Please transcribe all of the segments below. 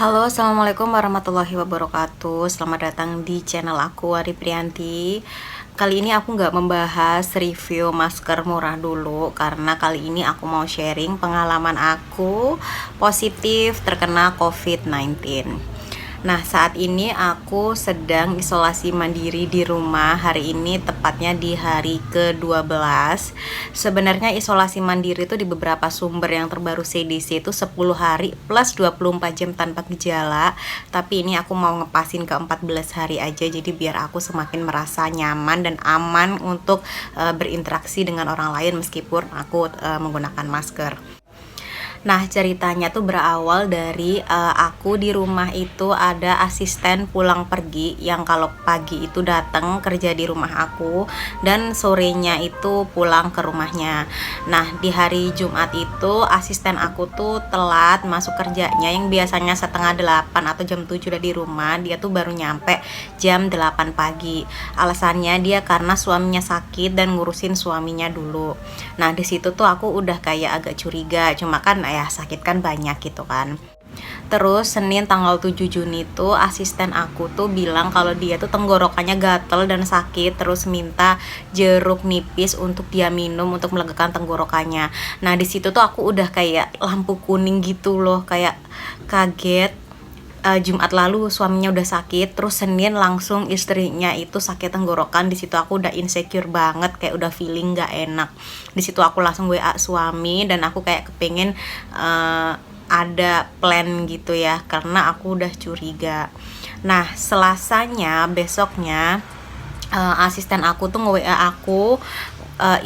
Halo, assalamualaikum warahmatullahi wabarakatuh. Selamat datang di channel aku, Ari Priyanti. Kali ini aku nggak membahas review masker murah dulu, karena kali ini aku mau sharing pengalaman aku positif terkena COVID-19. Nah, saat ini aku sedang isolasi mandiri di rumah. Hari ini tepatnya di hari ke-12. Sebenarnya isolasi mandiri itu di beberapa sumber yang terbaru CDC itu 10 hari plus 24 jam tanpa gejala. Tapi ini aku mau ngepasin ke 14 hari aja, jadi biar aku semakin merasa nyaman dan aman untuk berinteraksi dengan orang lain meskipun aku menggunakan masker. Nah, ceritanya tuh berawal dari aku di rumah itu ada asisten pulang pergi yang kalau pagi itu datang kerja di rumah aku dan sorenya itu pulang ke rumahnya. Nah, di hari Jumat itu asisten aku tuh telat masuk kerjanya, yang biasanya setengah 8 atau jam 7 udah di rumah, dia tuh baru nyampe jam 8 pagi. Alasannya dia karena suaminya sakit dan ngurusin suaminya dulu. Nah, di situ tuh aku udah kayak agak curiga, cuma kan ya sakit kan banyak gitu kan. Terus Senin tanggal 7 Juni tuh asisten aku tuh bilang kalau dia tuh tenggorokannya gatel dan sakit, terus minta jeruk nipis untuk dia minum untuk melegakan tenggorokannya. Nah, di situ tuh aku udah kayak lampu kuning gitu loh, kayak kaget. Jumat lalu suaminya udah sakit, terus Senin langsung istrinya itu sakit tenggorokan. Di situ aku udah insecure banget, kayak udah feeling gak enak. Di situ aku langsung WA suami dan aku kayak kepengen ada plan gitu ya, karena aku udah curiga. Nah, Selasanya besoknya asisten aku tuh nge-WA aku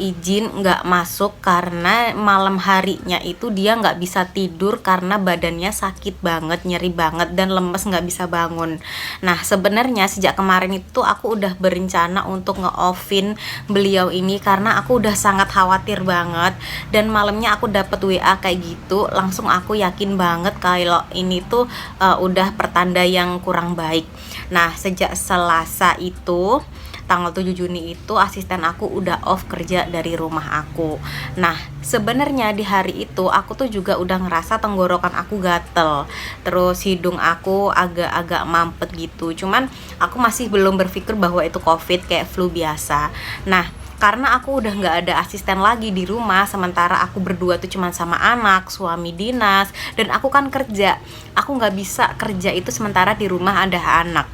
izin nggak masuk karena malam harinya itu dia nggak bisa tidur karena badannya sakit banget, nyeri banget dan lemes, nggak bisa bangun. Nah, sebenarnya sejak kemarin itu aku udah berencana untuk nge-offin beliau ini karena aku udah sangat khawatir banget, dan malamnya aku dapet WA kayak gitu, langsung aku yakin banget kalau ini tuh udah pertanda yang kurang baik. Nah, sejak Selasa itu tanggal 7 Juni itu asisten aku udah off kerja dari rumah aku. Nah, sebenarnya di hari itu aku tuh juga udah ngerasa tenggorokan aku gatel, terus hidung aku agak-agak mampet gitu. Cuman aku masih belum berpikir bahwa itu COVID, kayak flu biasa. Nah, karena aku udah nggak ada asisten lagi di rumah, sementara aku berdua tuh cuman sama anak, suami dinas, dan aku kan kerja. Aku nggak bisa kerja itu sementara di rumah ada anak.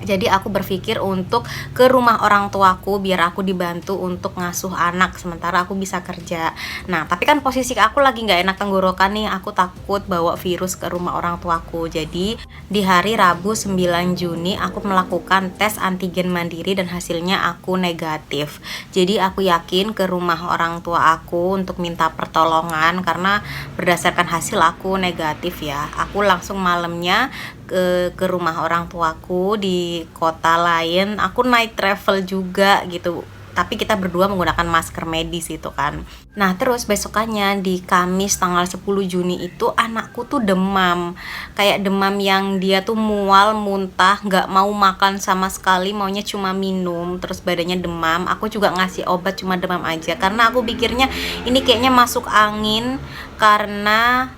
Jadi aku berpikir untuk ke rumah orang tuaku biar aku dibantu untuk ngasuh anak sementara aku bisa kerja. Nah, tapi kan posisi aku lagi nggak enak tenggorokan nih, aku takut bawa virus ke rumah orang tuaku. Jadi di hari Rabu 9 Juni aku melakukan tes antigen mandiri dan hasilnya aku negatif. Jadi aku yakin ke rumah orang tua aku untuk minta pertolongan karena berdasarkan hasil aku negatif ya. Aku langsung malamnya ke rumah orang tuaku di kota lain. Aku naik travel juga gitu, tapi kita berdua menggunakan masker medis itu kan. Nah, terus besokannya di Kamis tanggal 10 Juni itu anakku tuh demam. Kayak demam yang dia tuh mual, muntah, gak mau makan sama sekali, maunya cuma minum, terus badannya demam. Aku juga ngasih obat cuma demam aja karena aku pikirnya ini kayaknya masuk angin karena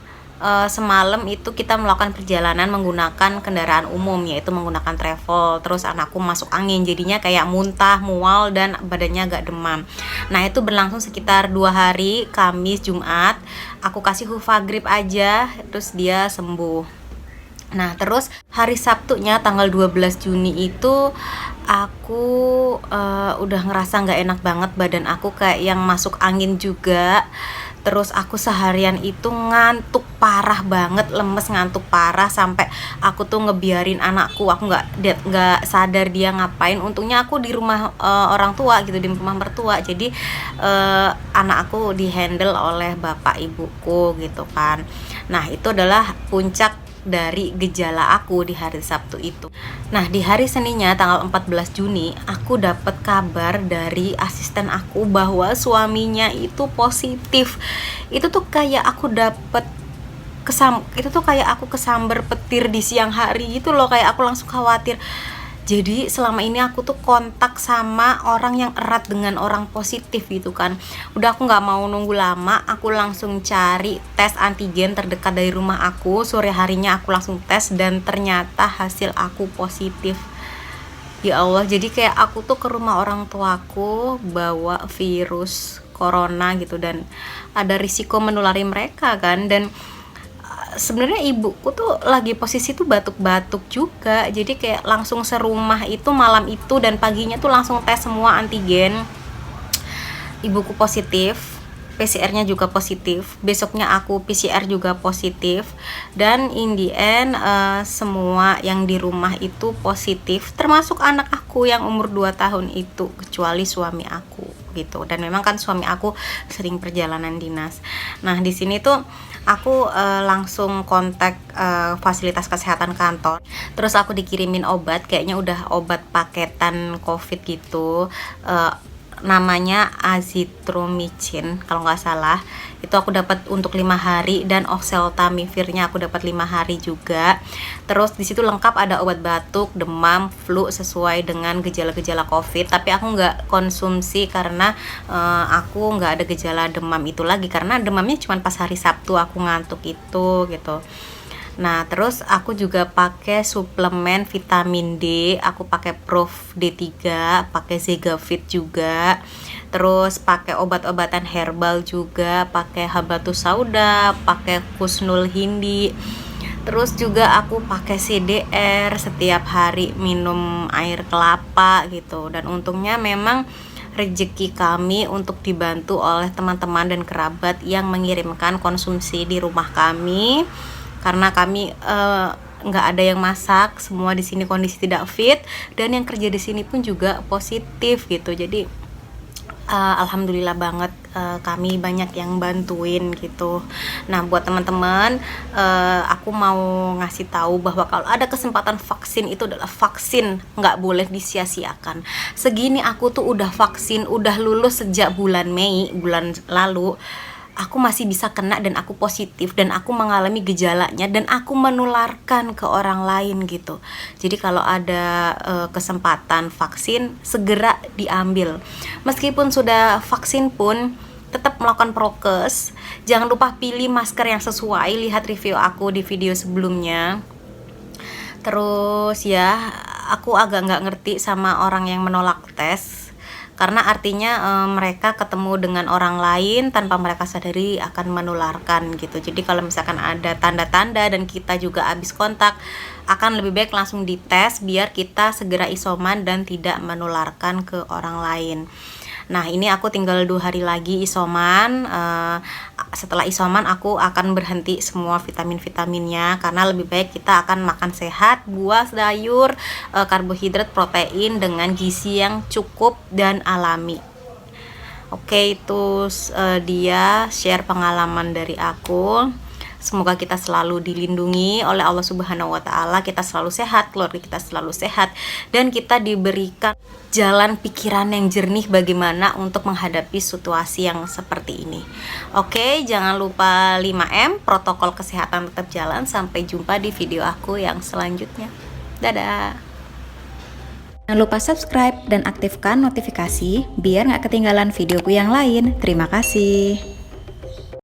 semalam itu kita melakukan perjalanan menggunakan kendaraan umum, yaitu menggunakan travel. Terus anakku masuk angin, jadinya kayak muntah, mual, dan badannya agak demam. Nah, itu berlangsung sekitar 2 hari, Kamis, Jumat. Aku kasih Hufagrip aja, terus dia sembuh. Nah, terus hari Sabtunya tanggal 12 Juni itu aku udah ngerasa nggak enak banget, badan aku kayak yang masuk angin juga. Terus aku seharian itu ngantuk parah banget, lemes, ngantuk parah, sampai aku tuh ngebiarin anakku, aku nggak sadar dia ngapain. Untungnya aku di rumah orang tua gitu, di rumah mertua, jadi anak aku dihandle oleh bapak ibuku gitu kan. Nah, itu adalah puncak dari gejala aku di hari Sabtu itu. Nah, di hari Seninnya tanggal 14 Juni aku dapat kabar dari asisten aku bahwa suaminya itu positif. Itu tuh kayak aku dapat itu tuh kayak aku kesamber petir di siang hari gitu loh, kayak aku langsung khawatir. Jadi selama ini aku tuh kontak sama orang yang erat dengan orang positif gitu kan. Udah aku nggak mau nunggu lama, aku langsung cari tes antigen terdekat dari rumah aku. Sore harinya aku langsung tes dan ternyata hasil aku positif. Ya Allah, jadi kayak aku tuh ke rumah orang tuaku bawa virus corona gitu, dan ada risiko menulari mereka kan. Dan sebenarnya ibuku tuh lagi posisi tuh batuk-batuk juga, jadi kayak langsung serumah itu malam itu dan paginya tuh langsung tes semua antigen. Ibuku positif, PCR-nya juga positif, besoknya aku PCR juga positif, dan in the end semua yang di rumah itu positif, termasuk anak aku yang umur 2 tahun itu, kecuali suami aku gitu. Dan memang kan suami aku sering perjalanan dinas. Nah di sini tuh aku langsung kontak fasilitas kesehatan kantor, terus aku dikirimin obat, kayaknya udah obat paketan COVID gitu, namanya azithromycin kalau nggak salah. Itu aku dapat untuk 5 hari, dan oseltamivirnya aku dapat 5 hari juga. Terus di situ lengkap ada obat batuk, demam, flu sesuai dengan gejala-gejala COVID. Tapi aku nggak konsumsi karena aku nggak ada gejala demam itu lagi, karena demamnya cuma pas hari Sabtu aku ngantuk itu gitu. Nah, terus aku juga pakai suplemen vitamin D, aku pakai Prof D3, pakai Zegavit juga. Terus pakai obat-obatan herbal juga, pakai habatus sauda, pakai kusnul hindi. Terus juga aku pakai CDR, setiap hari minum air kelapa gitu. Dan untungnya memang rezeki kami untuk dibantu oleh teman-teman dan kerabat yang mengirimkan konsumsi di rumah kami, karena kami nggak ada yang masak, semua di sini kondisi tidak fit, dan yang kerja di sini pun juga positif gitu. Jadi alhamdulillah banget, kami banyak yang bantuin gitu. Nah buat teman-teman, aku mau ngasih tahu bahwa kalau ada kesempatan vaksin, itu adalah vaksin, nggak boleh disia-siakan. Segini aku tuh udah vaksin, udah lulus sejak bulan Mei, bulan lalu. Aku masih bisa kena dan aku positif, dan aku mengalami gejalanya, dan aku menularkan ke orang lain gitu. Jadi kalau ada kesempatan vaksin, segera diambil. Meskipun sudah vaksin pun tetap melakukan prokes. Jangan lupa pilih masker yang sesuai. Lihat review aku di video sebelumnya. Terus ya, aku agak nggak ngerti sama orang yang menolak tes, karena artinya mereka ketemu dengan orang lain tanpa mereka sadari akan menularkan gitu. Jadi kalau misalkan ada tanda-tanda dan kita juga habis kontak, akan lebih baik langsung dites biar kita segera isoman dan tidak menularkan ke orang lain. Nah ini aku tinggal 2 hari lagi isoman. Setelah isoman aku akan berhenti semua vitamin-vitaminnya, karena lebih baik kita akan makan sehat, buah, sayur, karbohidrat, protein dengan gizi yang cukup dan alami. Oke, itu dia share pengalaman dari aku. Semoga kita selalu dilindungi oleh Allah Subhanahu wa Ta'ala, kita selalu sehat, keluarga kita selalu sehat, dan kita diberikan jalan pikiran yang jernih bagaimana untuk menghadapi situasi yang seperti ini. Oke, jangan lupa 5M, protokol kesehatan tetap jalan. Sampai jumpa di video aku yang selanjutnya. Dadah. Jangan lupa subscribe dan aktifkan notifikasi biar nggak ketinggalan videoku yang lain. Terima kasih.